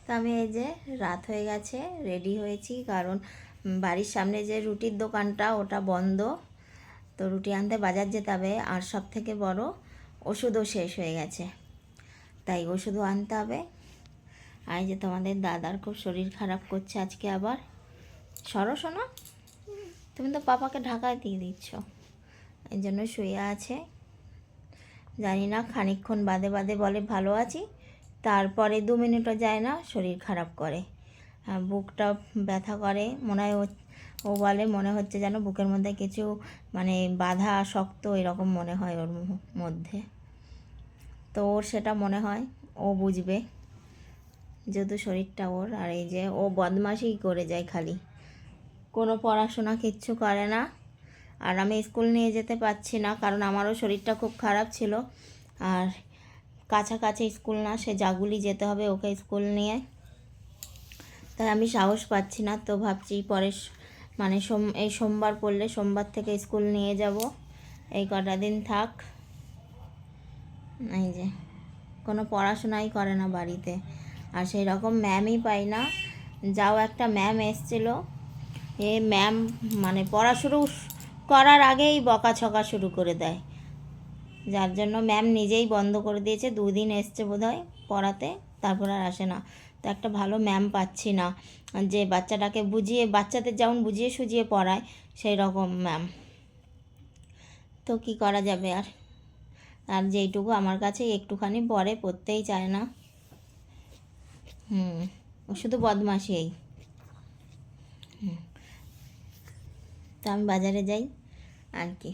তো আমি এই যে রাত হয়ে গেছে, রেডি হয়েছি, কারণ বাড়ির সামনে যে রুটির দোকানটা ওটা বন্ধ। তো রুটি আনতে বাজার যেতে হবে, আর সব থেকে বড় ওষুধও শেষ হয়ে গেছে, তাই ওষুধও আনতে হবে। আর এই যে তোমাদের দাদার খুব শরীর খারাপ করছে আজকে আবার। সরো শোনো, তুমি তো পাপাকে ঢাকায় দিয়ে দিচ্ছ, এই জন্য শুয়ে আছে। জানি না, খানিকক্ষণ বাদে বাদে বলে ভালো আছি, তারপরে 2 মিনিটও যায় না শরীর খারাপ করে, বুকটা ব্যথা করে। মনে হয় ও বলে মনে হচ্ছে যেন বুকের মধ্যে কিছু মানে বাধা শক্ত এরকম মনে হয় ওর মধ্যে। তো ওর সেটা মনে হয়, ও বুঝবে যেহেতু শরীরটা ওর। আর এই যে ও বদমাশি করে যায় খালি, কোনো পড়াশোনা কিচ্ছু করে না। আর আমি স্কুল নিয়ে যেতে পারছি না, কারণ আমারও শরীরটা খুব খারাপ ছিল। আর কাছাকাছি স্কুল না, সে জাগুলি যেতে হবে ওকে স্কুল নিয়ে, তাই আমি সাহস পাচ্ছি না। তো ভাবছি পরে মানে এই সোমবার পড়লে সোমবার থেকে স্কুল নিয়ে যাব, এই কটা দিন থাক। এই যে কোনো পড়াশোনাই করে না বাড়িতে, আর সেই রকম ম্যামই পাই না। যাও একটা ম্যাম এসছিল, এ ম্যাম মানে পড়া শুরু করার আগেই বকাছকা শুরু করে দেয়, যার জন্য ম্যাম নিজেই বন্ধ করে দিয়েছে। 2 দিন এসছে বোধহয় পড়াতে, তারপর আর আসে না। তো একটা ভালো ম্যাম পাচ্ছি না, যে বাচ্চাটাকে বুঝিয়ে, বাচ্চাদের যেমন বুঝিয়ে সুঝিয়ে পড়ায় সেই রকম ম্যাম। তো কি করা যাবে আর। আর যেইটুকু আমার কাছে একটুখানি পড়ে, পড়তেই চায় না। ও শুধু বদমাশি এই। তো আমি বাজারে যাই আর কি।